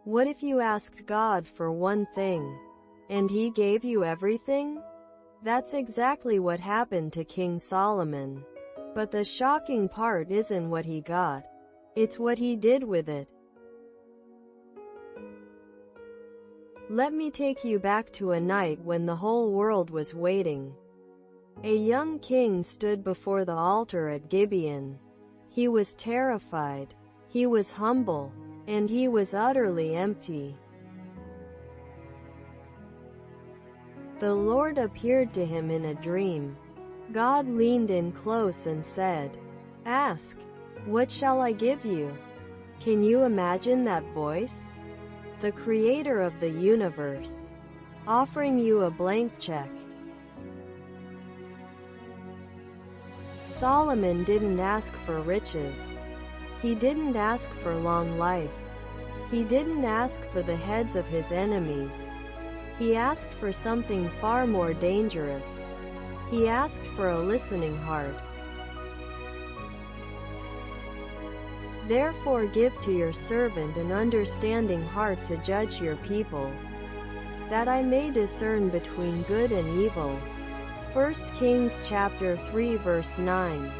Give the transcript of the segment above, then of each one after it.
What if you asked God for one thing, and He gave you everything? That's exactly what happened to King Solomon. But the shocking part isn't what he got. It's what he did with it. Let me take you back to a night when the whole world was waiting. A young king stood before the altar at Gibeon. He was terrified. He was humble. And he was utterly empty. The Lord appeared to him in a dream. God leaned in close and said, "Ask, what shall I give you?" Can you imagine that voice? The Creator of the universe, offering you a blank check. Solomon didn't ask for riches. He didn't ask for long life. He didn't ask for the heads of his enemies. He asked for something far more dangerous. He asked for a listening heart. Therefore give to your servant an understanding heart to judge your people, that I may discern between good and evil. 1 Kings chapter 3 verse 9.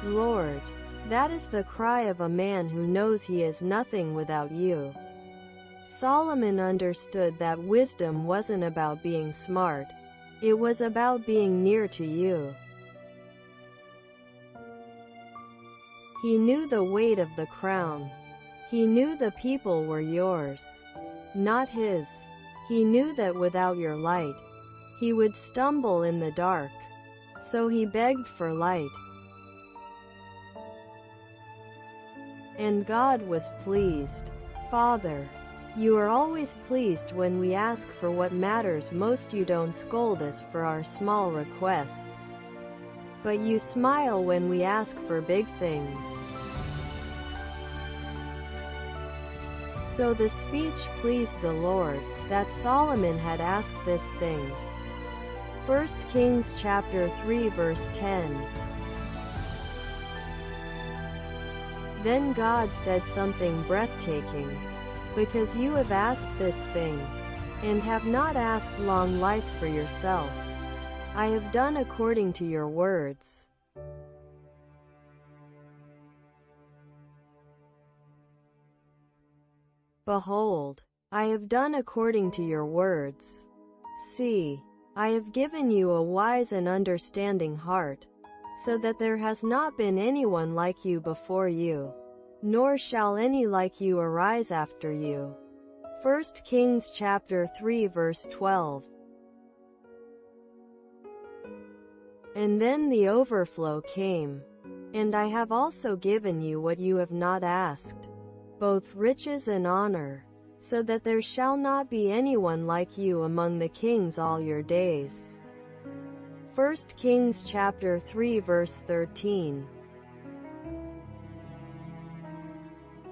Lord, that is the cry of a man who knows he is nothing without you. Solomon understood that wisdom wasn't about being smart. It was about being near to you. He knew the weight of the crown. He knew the people were yours, not his. He knew that without your light, he would stumble in the dark. So he begged for light. And God was pleased. Father, you are always pleased when we ask for what matters most. You don't scold us for our small requests, but you smile when we ask for big things. So the speech pleased the Lord, that Solomon had asked this thing. 1 Kings chapter 3 verse 10. Then God said something breathtaking. Because you have asked this thing, and have not asked long life for yourself, I have done according to your words. Behold, I have done according to your words. See, I have given you a wise and understanding heart, so that there has not been anyone like you before you, nor shall any like you arise after you. 1 Kings chapter 3 verse 12. And then the overflow came. And I have also given you what you have not asked, both riches and honor, so that there shall not be anyone like you among the kings all your days. 1 Kings chapter 3 verse 13.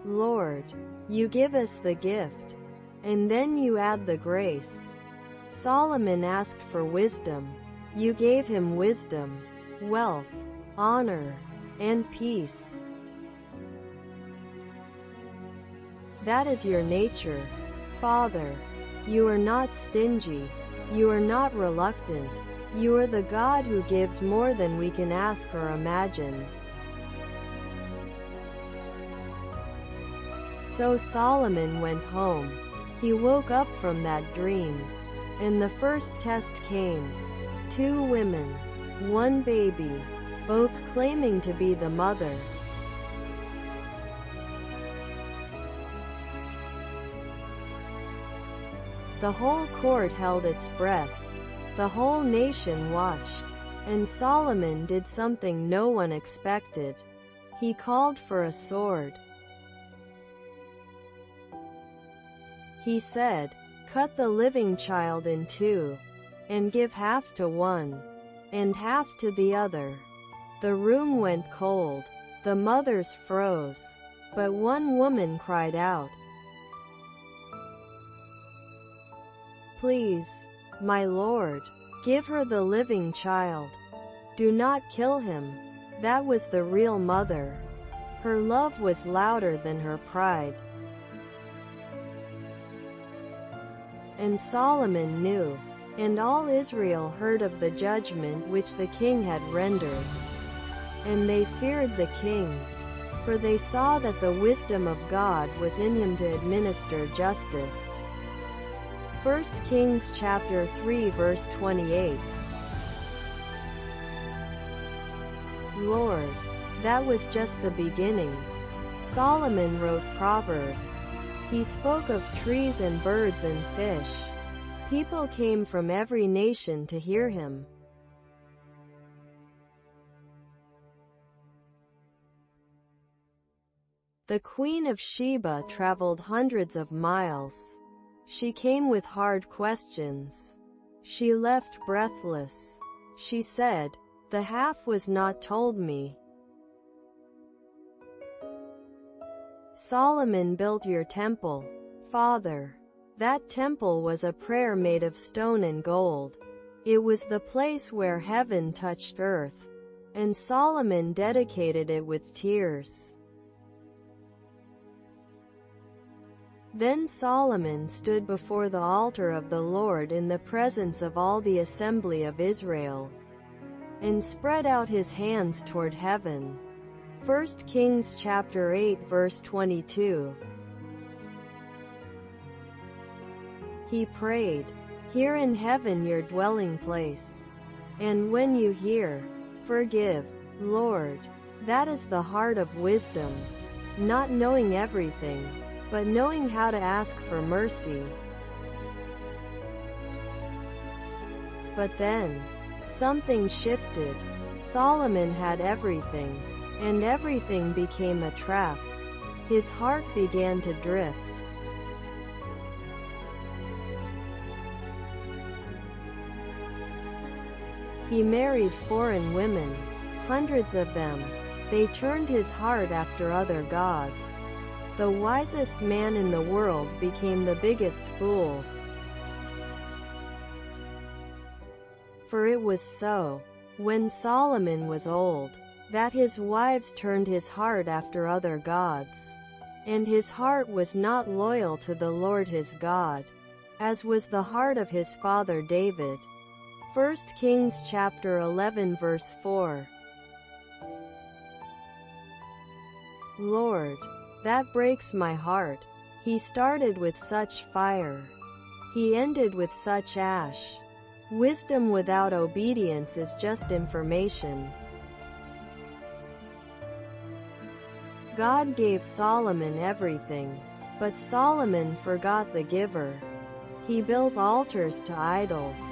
Lord, you give us the gift, and then you add the grace. Solomon asked for wisdom. You gave him wisdom, wealth, honor, and peace. That is your nature, Father. You are not stingy. You are not reluctant. You are the God who gives more than we can ask or imagine. So Solomon went home. He woke up from that dream. And the first test came. 2 women, 1 baby, both claiming to be the mother. The whole court held its breath. The whole nation watched. And Solomon did something no one expected. He called for a sword. He said, "Cut the living child in 2, and give half to one, and half to the other." The room went cold. The mothers froze. But one woman cried out, "Please, my lord, give her the living child. Do not kill him." That was the real mother. Her love was louder than her pride. And Solomon knew, and all Israel heard of the judgment which the king had rendered. And they feared the king, for they saw that the wisdom of God was in him to administer justice. 1 Kings chapter 3 verse 28. Lord, that was just the beginning. Solomon wrote Proverbs. He spoke of trees and birds and fish. People came from every nation to hear him. The Queen of Sheba traveled hundreds of miles. She came with hard questions. She left breathless. She said, "The half was not told me." Solomon built your temple, Father. That temple was a prayer made of stone and gold. It was the place where heaven touched earth, and Solomon dedicated it with tears. Then Solomon stood before the altar of the Lord in the presence of all the assembly of Israel, and spread out his hands toward heaven. 1 Kings chapter 8 verse 22. He prayed, "Hear in heaven your dwelling place. And when you hear, forgive, Lord." That is the heart of wisdom. Not knowing everything, but knowing how to ask for mercy. But then, something shifted. Solomon had everything, and everything became a trap. His heart began to drift. He married foreign women, hundreds of them. They turned his heart after other gods. The wisest man in the world became the biggest fool. For it was so, when Solomon was old, that his wives turned his heart after other gods. And his heart was not loyal to the Lord his God, as was the heart of his father David. 1 Kings chapter 11 verse 4. Lord, that breaks my heart. He started with such fire. He ended with such ash. Wisdom without obedience is just information. God gave Solomon everything, but Solomon forgot the giver. He built altars to idols.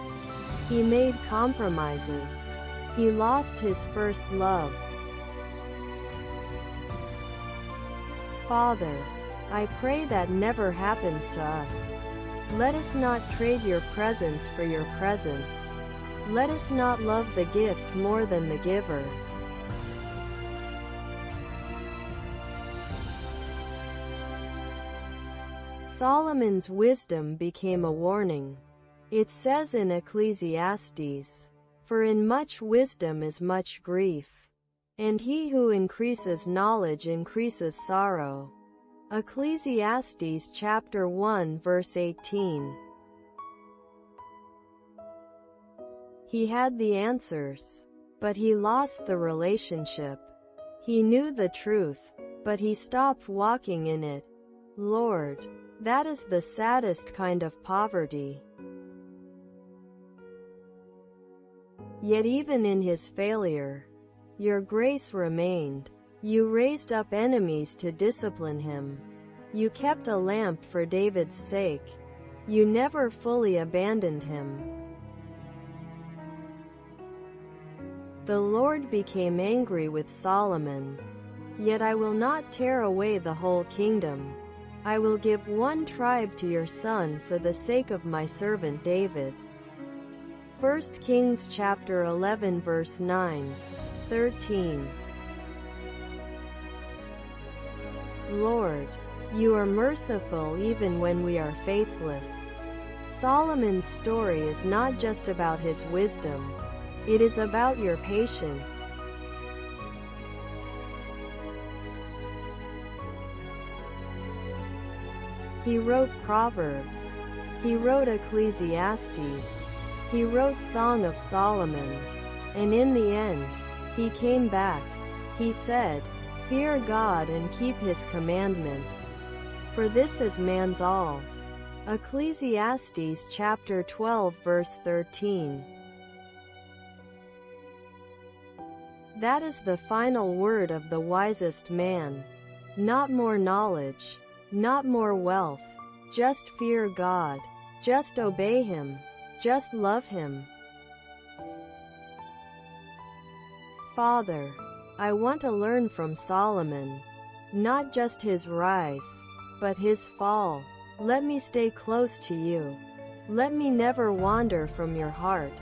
He made compromises. He lost his first love. Father, I pray that never happens to us. Let us not trade your presence for your presence. Let us not love the gift more than the giver. Solomon's wisdom became a warning. It says in Ecclesiastes, "For in much wisdom is much grief, and he who increases knowledge increases sorrow." Ecclesiastes chapter 1 verse 18. He had the answers, but he lost the relationship. He knew the truth, but he stopped walking in it. Lord, that is the saddest kind of poverty. Yet even in his failure, your grace remained. You raised up enemies to discipline him. You kept a lamp for David's sake. You never fully abandoned him. The Lord became angry with Solomon. Yet I will not tear away the whole kingdom. I will give one tribe to your son for the sake of my servant David. 1 Kings chapter 11 verse 9, 13. Lord, you are merciful even when we are faithless. Solomon's story is not just about his wisdom. It is about your patience. He wrote Proverbs. He wrote Ecclesiastes. He wrote Song of Solomon. And in the end, he came back. He said, "Fear God and keep his commandments, for this is man's all." Ecclesiastes chapter 12 verse 13. That is the final word of the wisest man. Not more knowledge, not more wealth. Just fear God. Just obey him. Just love him. Father, I want to learn from Solomon. Not just his rise, but his fall. Let me stay close to you. Let me never wander from your heart.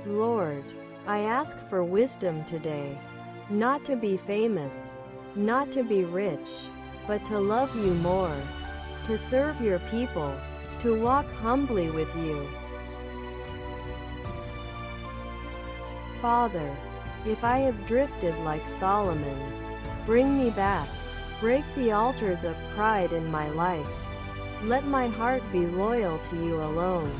Lord, I ask for wisdom today. Not to be famous, not to be rich, but to love you more, to serve your people, to walk humbly with you. Father, if I have drifted like Solomon, bring me back. Break the altars of pride in my life. Let my heart be loyal to you alone.